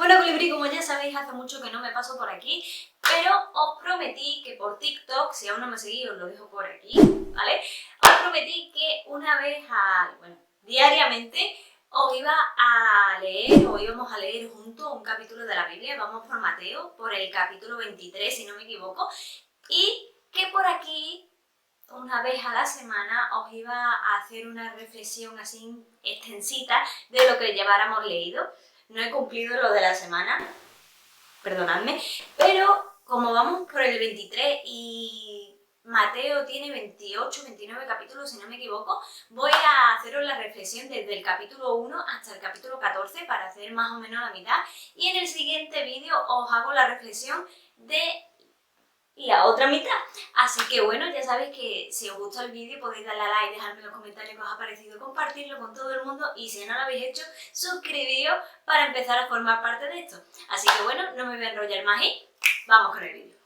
Bueno, Colibrí, como ya sabéis, hace mucho que no me paso por aquí, pero os prometí que por TikTok, si aún no me seguís, os lo dejo por aquí, ¿vale? Os prometí que una vez diariamente os iba a leer, o íbamos a leer juntos un capítulo de la Biblia. Vamos por Mateo, por el capítulo 23, si no me equivoco, y que por aquí, una vez a la semana, os iba a hacer una reflexión así extensita de lo que lleváramos leído. No he cumplido lo de la semana, perdonadme, pero como vamos por el 23 y Mateo tiene 28, 29 capítulos, si no me equivoco, voy a haceros la reflexión desde el capítulo 1 hasta el capítulo 14 para hacer más o menos la mitad, y en el siguiente vídeo os hago la reflexión de la otra mitad. Así que bueno, ya sabéis que si os gusta el vídeo podéis darle a like, dejarme en los comentarios qué os ha parecido, compartirlo con todo el mundo, y si no lo habéis hecho, suscribíos para empezar a formar parte de esto. Así que bueno, no me voy a enrollar más y vamos con el vídeo.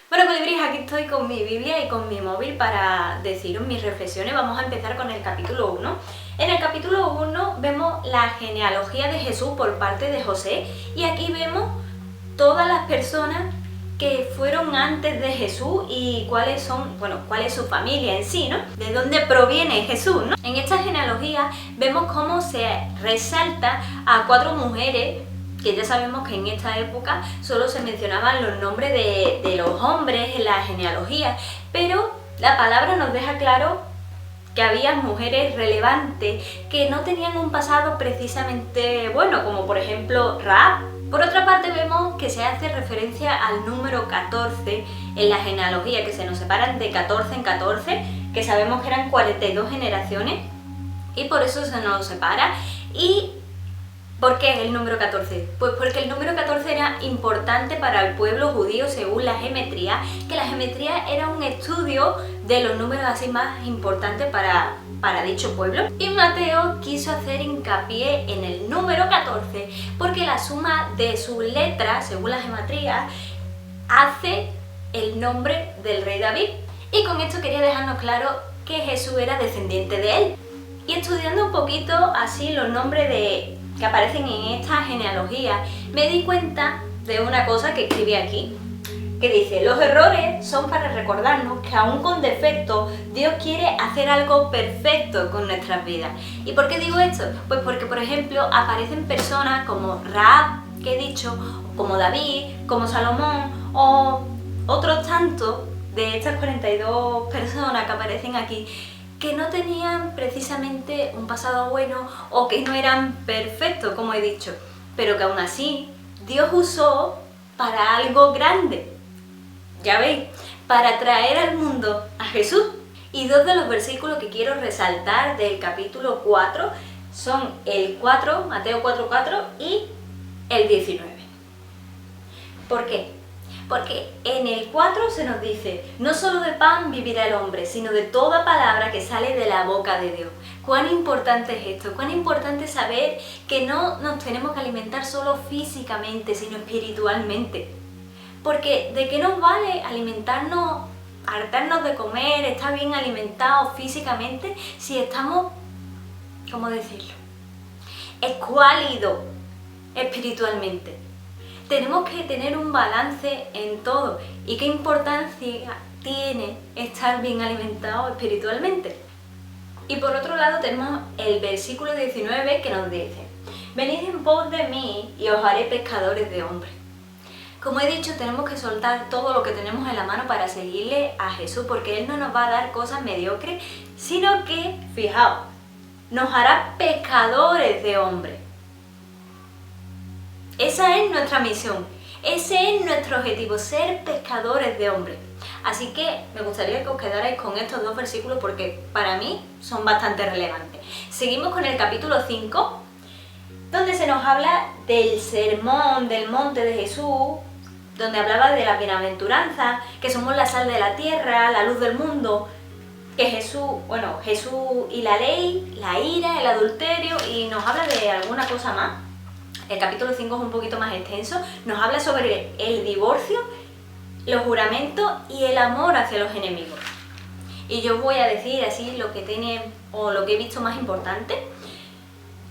Bueno, colibríes, aquí estoy con mi Biblia y con mi móvil para deciros mis reflexiones. Vamos a empezar con el capítulo 1. En el capítulo 1 vemos la genealogía de Jesús por parte de José, y aquí vemos todas las personas que fueron antes de Jesús y cuál es su familia en sí, ¿no? De dónde proviene Jesús, ¿no? En esta genealogía vemos cómo se resalta a 4 mujeres, que ya sabemos que en esta época solo se mencionaban los nombres de los hombres en la genealogía, pero la palabra nos deja claro que había mujeres relevantes que no tenían un pasado precisamente bueno, como por ejemplo Rahab. Por otra parte vemos que se hace referencia al número 14 en la genealogía, que se nos separan de 14 en 14, que sabemos que eran 42 generaciones, y por eso se nos separa. ¿Y por qué el número 14? Pues porque el número 14 era importante para el pueblo judío según la geometría, que la geometría era un estudio de los números así más importantes para dicho pueblo. Y Mateo quiso hacer hincapié en el número 14 porque la suma de sus letras, según la geometría, hace el nombre del rey David. Y con esto quería dejarnos claro que Jesús era descendiente de él. Y estudiando un poquito así los nombres que aparecen en esta genealogía, me di cuenta de una cosa que escribí aquí, que dice: los errores son para recordarnos que aún con defectos Dios quiere hacer algo perfecto con nuestras vidas. ¿Y por qué digo esto? Pues porque, por ejemplo, aparecen personas como Rahab, que he dicho, como David, como Salomón, o otros tantos de estas 42 personas que aparecen aquí, que no tenían precisamente un pasado bueno o que no eran perfectos, como he dicho, pero que aún así Dios usó para algo grande. Ya veis, para traer al mundo a Jesús. Y 2 de los versículos que quiero resaltar del capítulo 4 son el 4, Mateo 4:4, y el 19. ¿Por qué? Porque en el 4 se nos dice: no solo de pan vivirá el hombre, sino de toda palabra que sale de la boca de Dios. ¿Cuán importante es esto? ¿Cuán importante es saber que no nos tenemos que alimentar solo físicamente, sino espiritualmente? Porque ¿de qué nos vale alimentarnos, hartarnos de comer, estar bien alimentados físicamente, si estamos, ¿cómo decirlo?, escuálidos espiritualmente? Tenemos que tener un balance en todo. ¿Y qué importancia tiene estar bien alimentados espiritualmente? Y por otro lado tenemos el versículo 19 que nos dice: venid en pos de mí y os haré pescadores de hombres. Como he dicho, tenemos que soltar todo lo que tenemos en la mano para seguirle a Jesús, porque Él no nos va a dar cosas mediocres, sino que, fijaos, nos hará pescadores de hombres. Esa es nuestra misión, ese es nuestro objetivo, ser pescadores de hombres. Así que me gustaría que os quedarais con estos 2 versículos porque para mí son bastante relevantes. Seguimos con el capítulo 5, donde se nos habla del sermón del monte de Jesús, donde hablaba de la bienaventuranza, que somos la sal de la tierra, la luz del mundo, que Jesús y la ley, la ira, el adulterio, y nos habla de alguna cosa más. El capítulo 5 es un poquito más extenso, nos habla sobre el divorcio, los juramentos y el amor hacia los enemigos. y yo voy a decir así lo que tiene o lo que he visto más importante.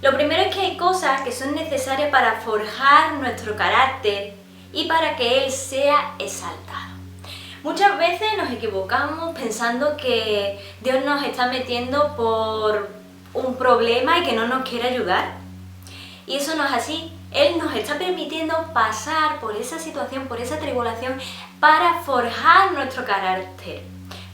Lo primero es que hay cosas que son necesarias para forjar nuestro carácter y para que él sea exaltado. Muchas veces nos equivocamos pensando que Dios nos está metiendo por un problema y que no nos quiere ayudar. Y eso no es así. Él nos está permitiendo pasar por esa situación, por esa tribulación, para forjar nuestro carácter,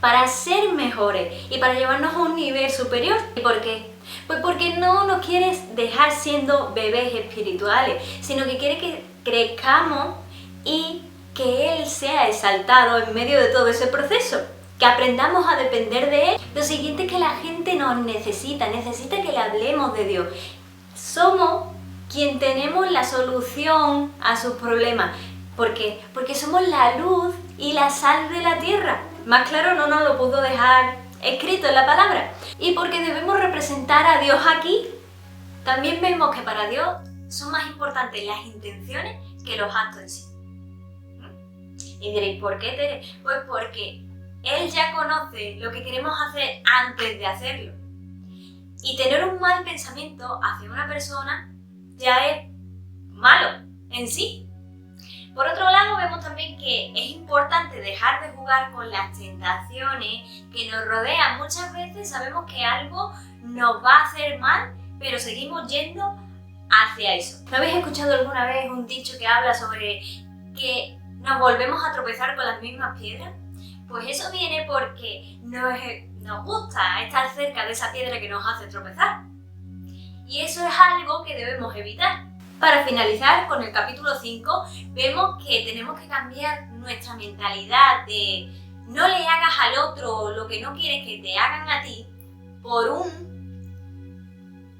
para ser mejores y para llevarnos a un nivel superior. ¿Y por qué? Pues porque no nos quiere dejar siendo bebés espirituales, sino que quiere que crezcamos y que Él sea exaltado en medio de todo ese proceso, que aprendamos a depender de Él. Lo siguiente es que la gente nos necesita que le hablemos de Dios. Somos quien tenemos la solución a sus problemas. ¿Por qué? Porque somos la luz y la sal de la tierra. Más claro no nos lo pudo dejar escrito en la palabra. Y porque debemos representar a Dios aquí. También vemos que para Dios son más importantes las intenciones que los actos en sí. Y diréis, ¿por qué, Tere? Pues porque Él ya conoce lo que queremos hacer antes de hacerlo. Y tener un mal pensamiento hacia una persona ya es malo en sí. Por otro lado, vemos también que es importante dejar de jugar con las tentaciones que nos rodean. Muchas veces sabemos que algo nos va a hacer mal, pero seguimos yendo hacia eso. ¿No habéis escuchado alguna vez un dicho que habla sobre que nos volvemos a tropezar con las mismas piedras? Pues eso viene porque nos gusta estar cerca de esa piedra que nos hace tropezar. Y eso es algo que debemos evitar. Para finalizar con el capítulo 5, vemos que tenemos que cambiar nuestra mentalidad de no le hagas al otro lo que no quieres que te hagan a ti, por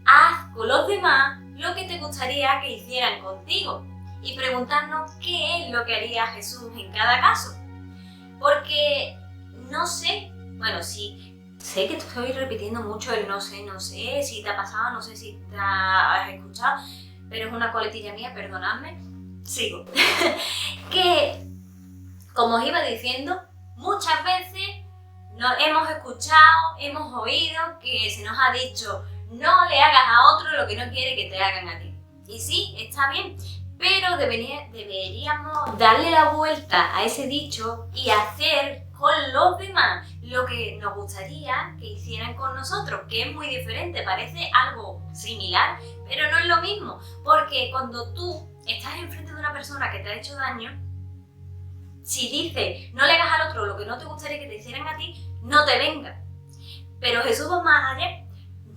haz con los demás lo que te gustaría que hicieran contigo. Y preguntarnos qué es lo que haría Jesús en cada caso. Porque no sé, bueno, sí, sé que estoy repitiendo mucho el no sé si te ha pasado, no sé si te has escuchado, pero es una coletilla mía, perdonadme, sigo. Que, como os iba diciendo, muchas veces hemos escuchado, hemos oído que se nos ha dicho no le hagas a otro lo que no quiere que te hagan a ti. Y sí, está bien, pero deberíamos darle la vuelta a ese dicho y hacer con los demás lo que nos gustaría que hicieran con nosotros, que es muy diferente, parece algo similar, pero no es lo mismo, porque cuando tú estás enfrente de una persona que te ha hecho daño, si dices no le hagas al otro lo que no te gustaría que te hicieran a ti, no te venga. Pero Jesús va más allá,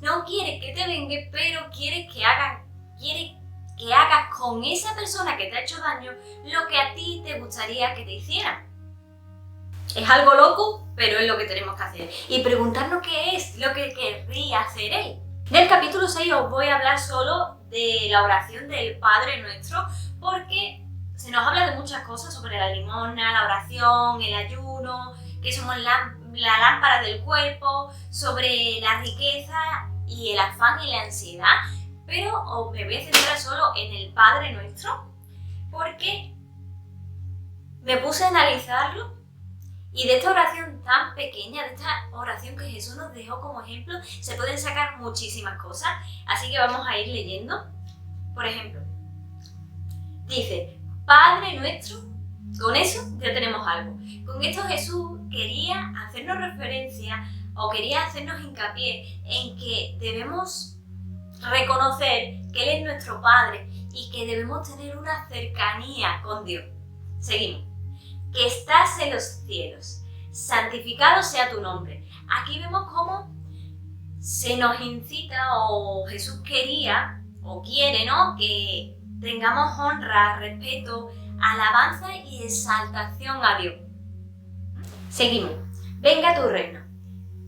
no quiere que te vengue, pero quiere que hagas con esa persona que te ha hecho daño lo que a ti te gustaría que te hicieran. Es algo loco, pero es lo que tenemos que hacer. Y preguntarnos qué es lo que querría hacer Él. En el capítulo 6 os voy a hablar solo de la oración del Padre Nuestro, porque se nos habla de muchas cosas sobre la limosna, la oración, el ayuno, que somos la lámpara del cuerpo, sobre la riqueza y el afán y la ansiedad. Pero me voy a centrar solo en el Padre Nuestro, porque me puse a analizarlo y de esta oración tan pequeña, de esta oración que Jesús nos dejó como ejemplo, se pueden sacar muchísimas cosas. Así que vamos a ir leyendo. Por ejemplo, dice, Padre Nuestro, con eso ya tenemos algo. Con esto Jesús quería hacernos referencia o quería hacernos hincapié en que debemos reconocer que Él es nuestro Padre y que debemos tener una cercanía con Dios. Seguimos. Que estás en los cielos, santificado sea tu nombre. Aquí vemos cómo se nos incita o Jesús quería o quiere, ¿no?, que tengamos honra, respeto, alabanza y exaltación a Dios. Seguimos. Venga tu reino.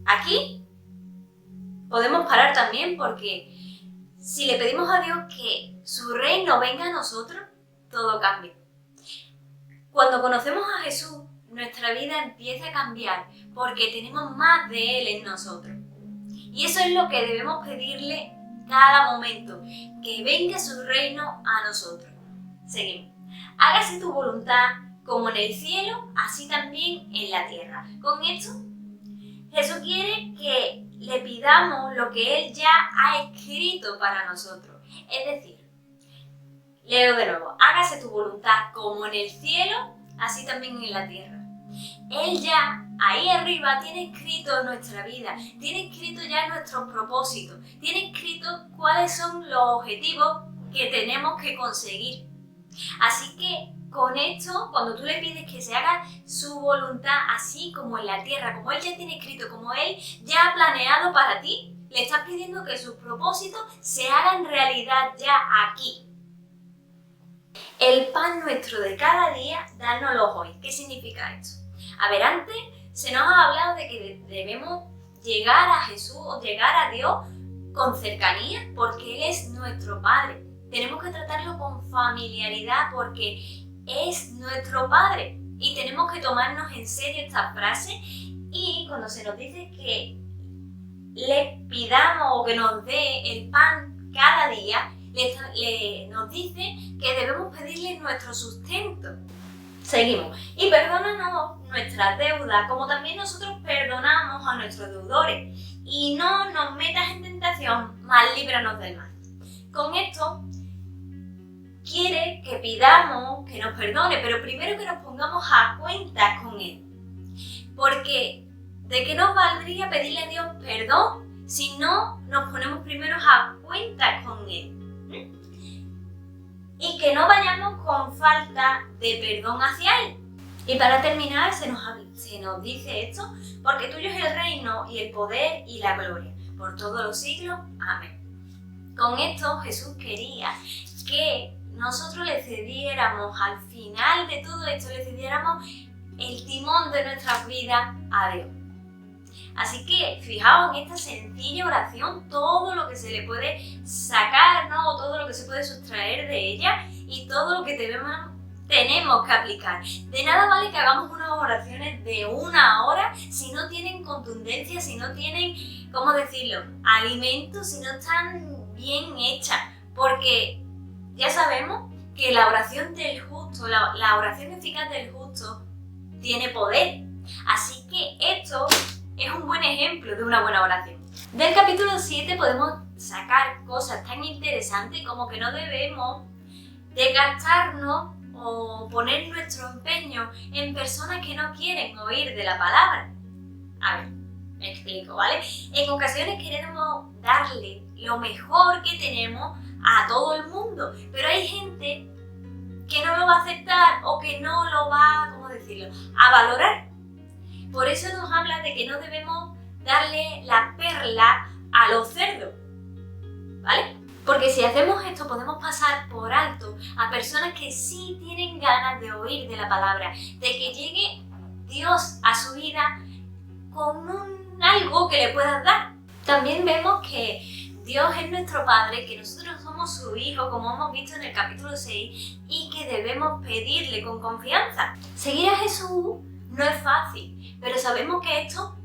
Aquí podemos parar también porque si le pedimos a Dios que su reino venga a nosotros, todo cambia. Cuando conocemos a Jesús, nuestra vida empieza a cambiar porque tenemos más de Él en nosotros. Y eso es lo que debemos pedirle cada momento, que venga su reino a nosotros. Seguimos. Hágase tu voluntad como en el cielo, así también en la tierra. Con esto Jesús quiere que le pidamos lo que Él ya ha escrito para nosotros. Es decir, leo de nuevo, hágase tu voluntad como en el cielo, así también en la tierra. Él ya, ahí arriba, tiene escrito nuestra vida, tiene escrito ya nuestros propósitos, tiene escrito cuáles son los objetivos que tenemos que conseguir. Así que con esto, cuando tú le pides que se haga su voluntad así como en la tierra, como Él ya tiene escrito, como Él ya ha planeado para ti, le estás pidiendo que sus propósitos se hagan realidad ya aquí. El pan nuestro de cada día, dánoslo hoy. ¿Qué significa esto? A ver, antes se nos ha hablado de que debemos llegar a Jesús o llegar a Dios con cercanía porque Él es nuestro Padre. Tenemos que tratarlo con familiaridad porque es nuestro Padre y tenemos que tomarnos en serio esta frase. Y cuando se nos dice que le pidamos o que nos dé el pan cada día, nos dice que debemos pedirle nuestro sustento. Seguimos. Y perdónanos nuestras deudas, como también nosotros perdonamos a nuestros deudores. Y no nos metas en tentación, mas líbranos del mal. Con esto quiere que pidamos que nos perdone, pero primero que nos pongamos a cuentas con Él. Porque ¿de qué nos valdría pedirle a Dios perdón si no nos ponemos primero a cuentas con Él? Y que no vayamos con falta de perdón hacia Él. Y para terminar se nos dice esto, porque tuyo es el reino y el poder y la gloria, por todos los siglos. Amén. Con esto Jesús quería que nosotros le cediéramos al final de todo esto, le cediéramos el timón de nuestras vidas a Dios. Así que fijaos en esta sencilla oración, todo lo que se le puede sacar, ¿no? Todo lo que se puede sustraer de ella y todo lo que tenemos que aplicar. De nada vale que hagamos unas oraciones de 1 hora si no tienen contundencia, si no tienen, ¿cómo decirlo?, alimento, si no están bien hechas. Porque ya sabemos que la oración del justo, la oración eficaz del justo tiene poder. Así que esto es un buen ejemplo de una buena oración. Del capítulo 7 podemos sacar cosas tan interesantes como que no debemos desgastarnos o poner nuestro empeño en personas que no quieren oír de la palabra. A ver, me explico, ¿vale? En ocasiones queremos darle lo mejor que tenemos a todo el mundo, pero hay gente que no lo va a aceptar o que no lo va, ¿cómo decirlo?, a valorar. Por eso nos habla de que no debemos darle la perla a los cerdos, ¿vale? Porque si hacemos esto podemos pasar por alto a personas que sí tienen ganas de oír de la palabra, de que llegue Dios a su vida con algo que le puedas dar. También vemos que Dios es nuestro Padre, que nosotros somos su Hijo, como hemos visto en el capítulo 6, y que debemos pedirle con confianza. Seguir a Jesús no es fácil, pero sabemos que esto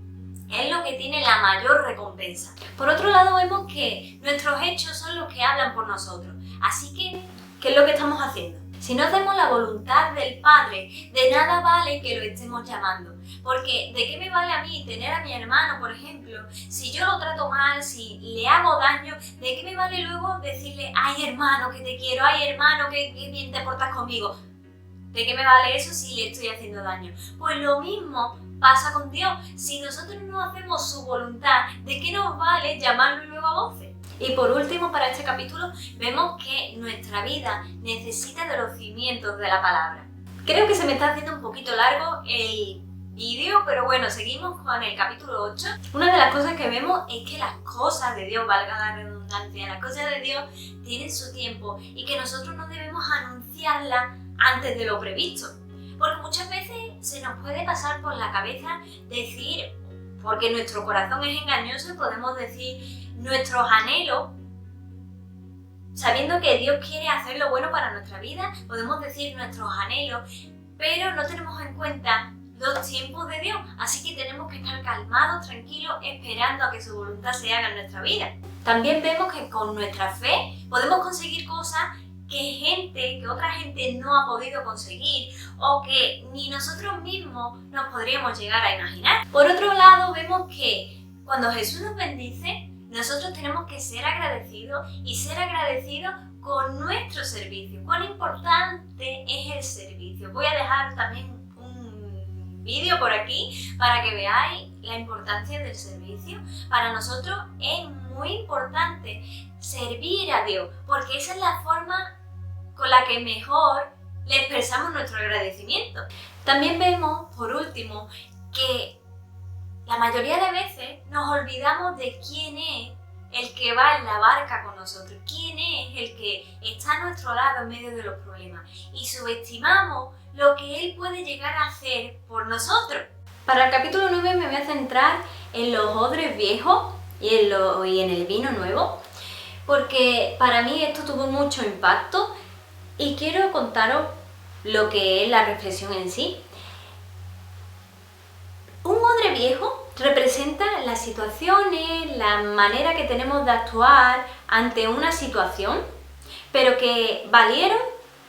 es lo que tiene la mayor recompensa. Por otro lado, vemos que nuestros hechos son los que hablan por nosotros. Así que, ¿qué es lo que estamos haciendo? Si no hacemos la voluntad del Padre, de nada vale que lo estemos llamando. Porque ¿de qué me vale a mí tener a mi hermano, por ejemplo, si yo lo trato mal, si le hago daño? ¿De qué me vale luego decirle, ay hermano, que te quiero, ay hermano, que bien te portas conmigo? ¿De qué me vale eso si le estoy haciendo daño? Pues lo mismo pasa con Dios. Si nosotros no hacemos su voluntad, ¿de qué nos vale llamarlo luego a voces? Y por último, para este capítulo, vemos que nuestra vida necesita de los cimientos de la palabra. Creo que se me está haciendo un poquito largo el vídeo, pero bueno, seguimos con el capítulo 8. Una de las cosas que vemos es que las cosas de Dios, valga la redundancia, las cosas de Dios tienen su tiempo y que nosotros no debemos anunciarlas antes de lo previsto. Porque muchas veces se nos puede pasar por la cabeza decir, porque nuestro corazón es engañoso, podemos decir nuestros anhelos, sabiendo que Dios quiere hacer lo bueno para nuestra vida, podemos decir nuestros anhelos, pero no tenemos en cuenta los tiempos de Dios, así que tenemos que estar calmados, tranquilos, esperando a que su voluntad se haga en nuestra vida. También vemos que con nuestra fe podemos conseguir cosas que otra gente no ha podido conseguir o que ni nosotros mismos nos podríamos llegar a imaginar. Por otro lado, vemos que cuando Jesús nos bendice, nosotros tenemos que ser agradecidos y ser agradecidos con nuestro servicio. Cuán importante es el servicio. Voy a dejar también un vídeo por aquí para que veáis la importancia del servicio. Para nosotros es muy importante servir a Dios, porque esa es la forma con la que mejor le expresamos nuestro agradecimiento. También vemos, por último, que la mayoría de veces nos olvidamos de quién es el que va en la barca con nosotros, quién es el que está a nuestro lado en medio de los problemas, y subestimamos lo que Él puede llegar a hacer por nosotros. Para el capítulo 9 me voy a centrar en los odres viejos y en el vino nuevo, porque para mí esto tuvo mucho impacto y quiero contaros lo que es la reflexión en sí. Un odre viejo representa las situaciones, la manera que tenemos de actuar ante una situación, pero que valieron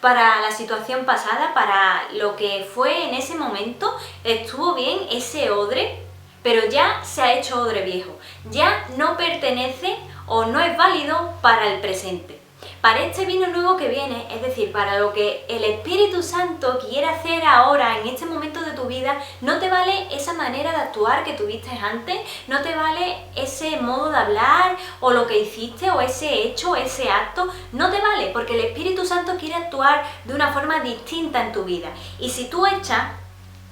para la situación pasada, para lo que fue en ese momento, estuvo bien ese odre, pero ya se ha hecho odre viejo, ya no pertenece o no es válido para el presente. Para este vino nuevo que viene, es decir, para lo que el Espíritu Santo quiere hacer ahora, en este momento de tu vida, no te vale esa manera de actuar que tuviste antes, no te vale ese modo de hablar o lo que hiciste o ese hecho, ese acto, no te vale, porque el Espíritu Santo quiere actuar de una forma distinta en tu vida. Y si tú echas,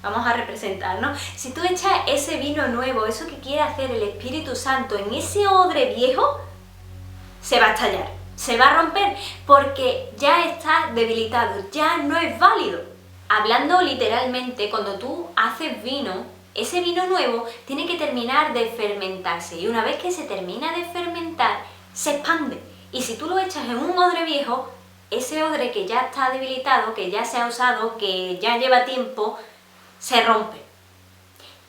vamos a representarnos, si tú echas ese vino nuevo, eso que quiere hacer el Espíritu Santo en ese odre viejo, se va a estallar. Se va a romper porque ya está debilitado, ya no es válido. Hablando literalmente, cuando tú haces vino, ese vino nuevo tiene que terminar de fermentarse y una vez que se termina de fermentar, se expande. Y si tú lo echas en un odre viejo, ese odre que ya está debilitado, que ya se ha usado, que ya lleva tiempo, se rompe.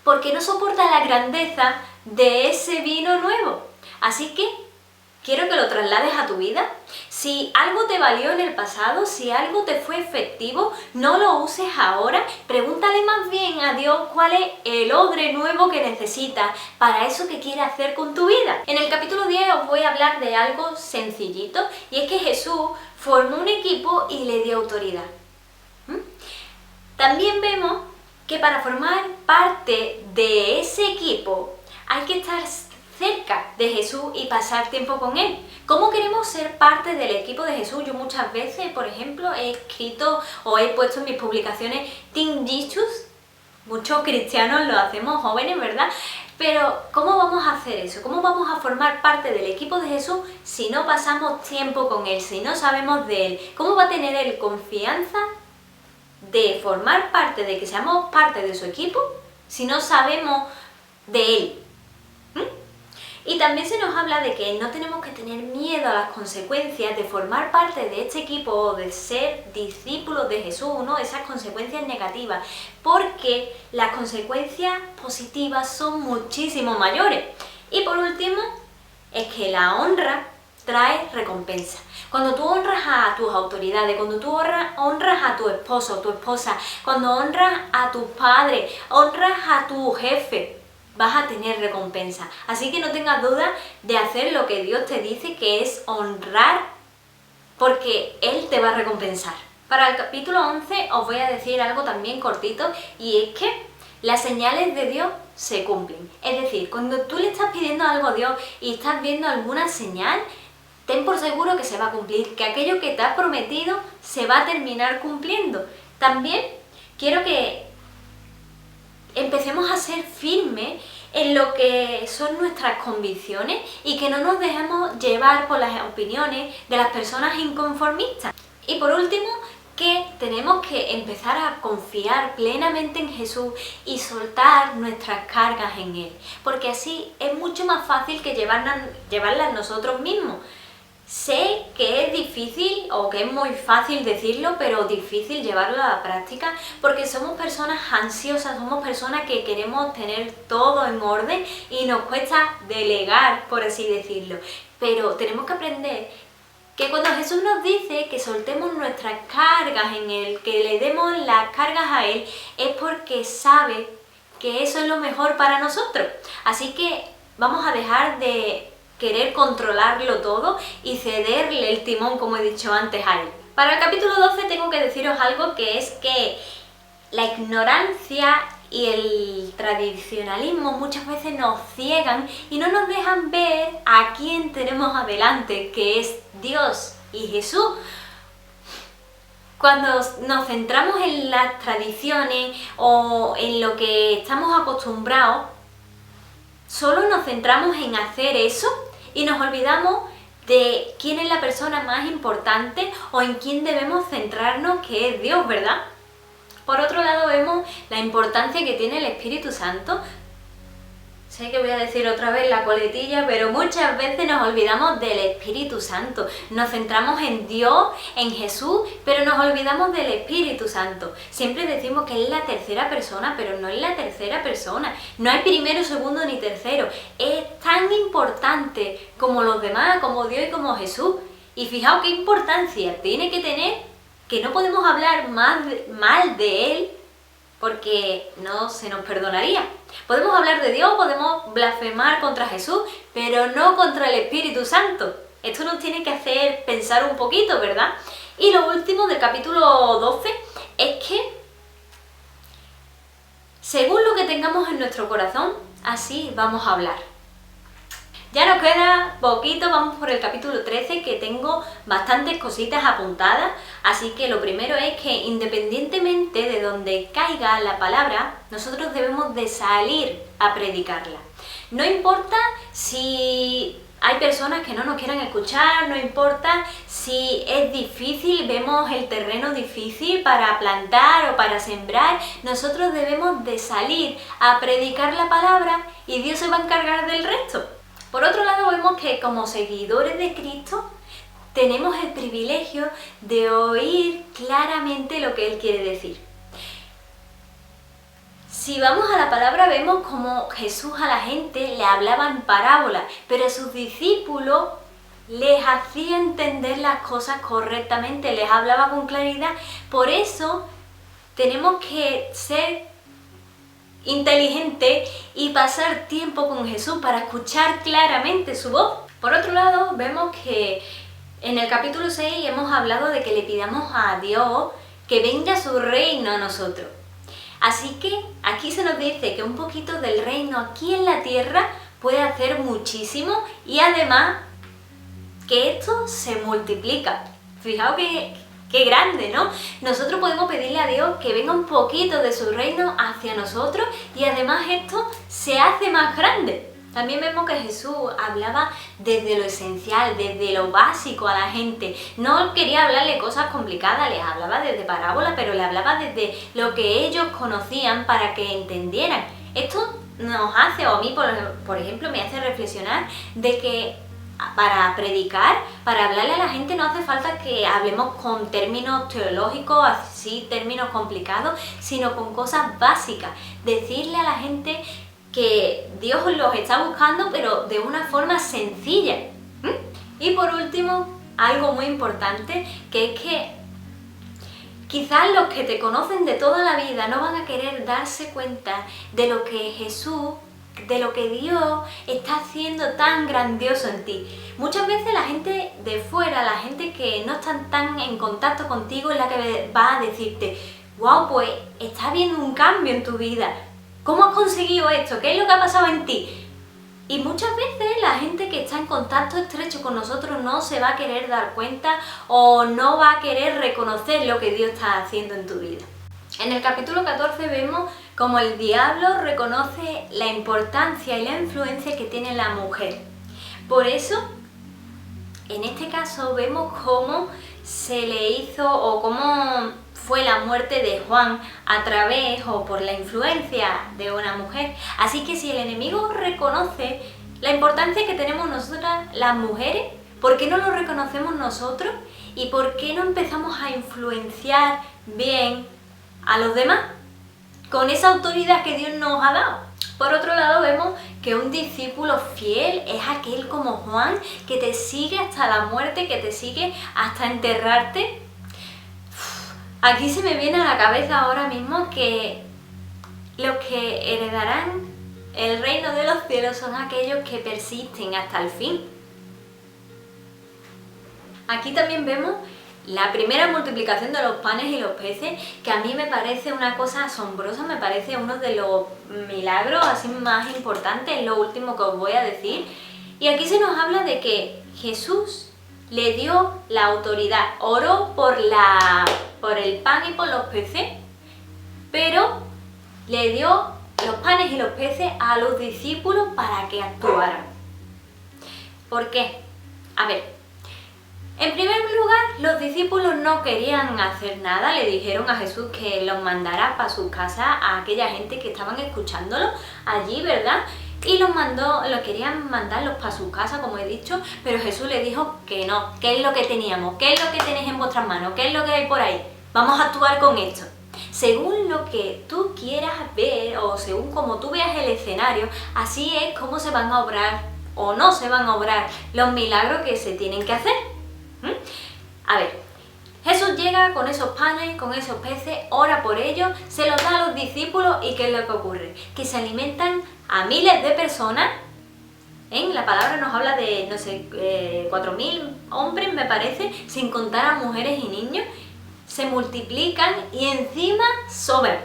Porque no soporta la grandeza de ese vino nuevo. Así que quiero que lo traslades a tu vida. Si algo te valió en el pasado, si algo te fue efectivo, no lo uses ahora. Pregúntale más bien a Dios cuál es el odre nuevo que necesitas para eso que quiere hacer con tu vida. En el capítulo 10 os voy a hablar de algo sencillito, y es que Jesús formó un equipo y le dio autoridad. También vemos que para formar parte de ese equipo hay que estar cerca de Jesús y pasar tiempo con Él. ¿Cómo queremos ser parte del equipo de Jesús? Yo muchas veces, por ejemplo, he escrito o he puesto en mis publicaciones Team Jesus. Muchos cristianos lo hacemos, jóvenes, ¿verdad? Pero ¿cómo vamos a hacer eso? ¿Cómo vamos a formar parte del equipo de Jesús si no pasamos tiempo con Él, si no sabemos de Él? ¿Cómo va a tener Él confianza de formar parte, de que seamos parte de su equipo, si no sabemos de Él? Y también se nos habla de que no tenemos que tener miedo a las consecuencias de formar parte de este equipo o de ser discípulos de Jesús, ¿no? Esas consecuencias negativas, porque las consecuencias positivas son muchísimo mayores. Y por último, es que la honra trae recompensa. Cuando tú honras a tus autoridades, cuando tú honras a tu esposo o tu esposa, cuando honras a tus padres, honras a tu jefe, vas a tener recompensa. Así que no tengas duda de hacer lo que Dios te dice, que es honrar, porque Él te va a recompensar. Para el capítulo 11 os voy a decir algo también cortito, y es que las señales de Dios se cumplen. Es decir, cuando tú le estás pidiendo algo a Dios y estás viendo alguna señal, ten por seguro que se va a cumplir, que aquello que te has prometido se va a terminar cumpliendo. También quiero que empecemos a ser firmes en lo que son nuestras convicciones y que no nos dejemos llevar por las opiniones de las personas inconformistas. Y por último, que tenemos que empezar a confiar plenamente en Jesús y soltar nuestras cargas en Él, porque así es mucho más fácil que llevarlas nosotros mismos. Sé que es difícil o que es muy fácil decirlo, pero difícil llevarlo a la práctica, porque somos personas ansiosas, somos personas que queremos tener todo en orden y nos cuesta delegar, por así decirlo. Pero tenemos que aprender Que cuando Jesús nos dice que soltemos nuestras cargas, en el que le demos las cargas a Él, es porque sabe que eso es lo mejor para nosotros. Así que vamos a dejar de querer controlarlo todo y cederle el timón, como he dicho antes, a Él. Para el capítulo 12 tengo que deciros algo, que es que la ignorancia y el tradicionalismo muchas veces nos ciegan y no nos dejan ver a quién tenemos adelante, que es Dios y Jesús. Cuando nos centramos en las tradiciones o en lo que estamos acostumbrados, solo nos centramos en hacer eso y nos olvidamos de quién es la persona más importante o en quién debemos centrarnos, que es Dios, ¿verdad? Por otro lado, vemos la importancia que tiene el Espíritu Santo. Sé que voy a decir otra vez la coletilla, pero muchas veces nos olvidamos del Espíritu Santo. Nos centramos en Dios, en Jesús, pero nos olvidamos del Espíritu Santo. Siempre decimos que es la tercera persona, pero no es la tercera persona. No hay primero, segundo ni tercero. Es tan importante como los demás, como Dios y como Jesús. Y fijaos qué importancia tiene que tener, que no podemos hablar mal de Él, porque no se nos perdonaría. Podemos hablar de Dios, podemos blasfemar contra Jesús, pero no contra el Espíritu Santo. Esto nos tiene que hacer pensar un poquito, ¿verdad? Y lo último del capítulo 12 es que, según lo que tengamos en nuestro corazón, así vamos a hablar. Ya nos queda poquito, vamos por el capítulo 13, que tengo bastantes cositas apuntadas, así que lo primero es que independientemente de donde caiga la palabra, nosotros debemos de salir a predicarla. No importa si hay personas que no nos quieran escuchar, no importa si es difícil, vemos el terreno difícil para plantar o para sembrar, nosotros debemos de salir a predicar la palabra y Dios se va a encargar del resto. Por otro lado, vemos que como seguidores de Cristo tenemos el privilegio de oír claramente lo que Él quiere decir. Si vamos a la palabra, vemos como Jesús a la gente le hablaba en parábolas, pero a sus discípulos les hacía entender las cosas correctamente, les hablaba con claridad. Por eso tenemos que ser inteligente y pasar tiempo con Jesús para escuchar claramente su voz. Por otro lado, vemos que en el capítulo 6 hemos hablado de que le pidamos a Dios que venga su reino a nosotros. Así que aquí se nos dice que un poquito del reino aquí en la tierra puede hacer muchísimo y además que esto se multiplica. Fijaos qué grande, ¿no? Nosotros podemos pedirle a Dios que venga un poquito de su reino hacia nosotros y además esto se hace más grande. También vemos que Jesús hablaba desde lo esencial, desde lo básico a la gente. No quería hablarle cosas complicadas, les hablaba desde parábola, pero le hablaba desde lo que ellos conocían para que entendieran. Esto nos hace, o a mí por ejemplo, me hace reflexionar de que para predicar, para hablarle a la gente no hace falta que hablemos con términos teológicos, así términos complicados, sino con cosas básicas. Decirle a la gente que Dios los está buscando, pero de una forma sencilla. Y por último, algo muy importante, que es que quizás los que te conocen de toda la vida no van a querer darse cuenta de lo que Jesús, de lo que Dios está haciendo tan grandioso en ti. Muchas veces la gente de fuera, la gente que no está tan en contacto contigo, es la que va a decirte: wow, pues está viendo un cambio en tu vida. ¿Cómo has conseguido esto? ¿Qué es lo que ha pasado en ti? Y muchas veces la gente que está en contacto estrecho con nosotros no se va a querer dar cuenta o no va a querer reconocer lo que Dios está haciendo en tu vida. En el capítulo 14 vemos cómo el diablo reconoce la importancia y la influencia que tiene la mujer. Por eso, en este caso vemos cómo se le hizo o cómo fue la muerte de Juan a través o por la influencia de una mujer. Así que si el enemigo reconoce la importancia que tenemos nosotras las mujeres, ¿por qué no lo reconocemos nosotros? ¿Y por qué no empezamos a influenciar bien a los demás? con esa autoridad que Dios nos ha dado. Por otro lado, vemos que un discípulo fiel es aquel como Juan que te sigue hasta la muerte, que te sigue hasta enterrarte. Aquí se me viene a la cabeza ahora mismo que los que heredarán el reino de los cielos son aquellos que persisten hasta el fin. Aquí también vemos la primera multiplicación de los panes y los peces, que a mí me parece una cosa asombrosa, me parece uno de los milagros así más importantes, es lo último que os voy a decir. Y aquí se nos habla de que Jesús le dio la autoridad, oró por el pan y por los peces, pero le dio los panes y los peces a los discípulos para que actuaran. ¿Por qué? A ver, en primer lugar, los discípulos no querían hacer nada, le dijeron a Jesús que los mandara para su casa a aquella gente que estaban escuchándolo allí, ¿verdad? Y los querían mandarlos para su casa, como he dicho, pero Jesús le dijo que no. ¿Qué es lo que teníamos? ¿Qué es lo que tenéis en vuestras manos? ¿Qué es lo que hay por ahí? Vamos a actuar con esto. Según lo que tú quieras ver o según como tú veas el escenario, así es como se van a obrar o no se van a obrar los milagros que se tienen que hacer. A ver, Jesús llega con esos panes, con esos peces, ora por ellos, se los da a los discípulos y ¿qué es lo que ocurre? Que se alimentan a miles de personas. La palabra nos habla de, no sé, 4.000 hombres, me parece, sin contar a mujeres y niños. Se multiplican y encima sobran.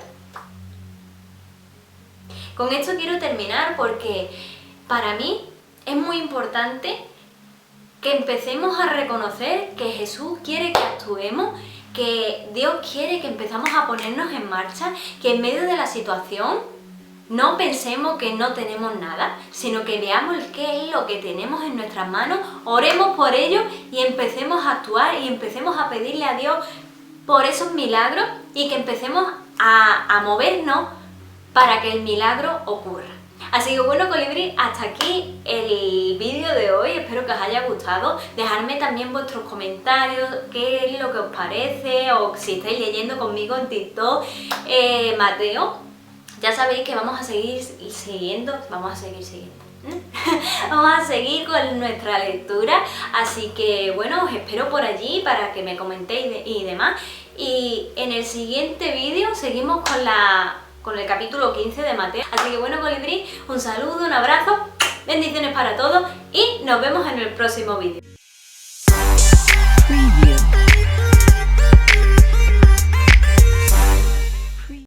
Con esto quiero terminar porque para mí es muy importante que empecemos a reconocer que Jesús quiere que actuemos, que Dios quiere que empezamos a ponernos en marcha, que en medio de la situación no pensemos que no tenemos nada, sino que veamos qué es lo que tenemos en nuestras manos, oremos por ello y empecemos a actuar y empecemos a pedirle a Dios por esos milagros y que empecemos a movernos para que el milagro ocurra. Así que bueno, colibrí, hasta aquí el vídeo de hoy, espero que os haya gustado. Dejadme también vuestros comentarios, qué es lo que os parece, o si estáis leyendo conmigo en TikTok, Mateo. Ya sabéis que vamos a seguir siguiendo. Vamos a seguir con nuestra lectura, así que bueno, os espero por allí para que me comentéis y demás. Y en el siguiente vídeo seguimos con el capítulo 15 de Mateo. Así que bueno, colibrí, un saludo, un abrazo, bendiciones para todos y nos vemos en el próximo vídeo.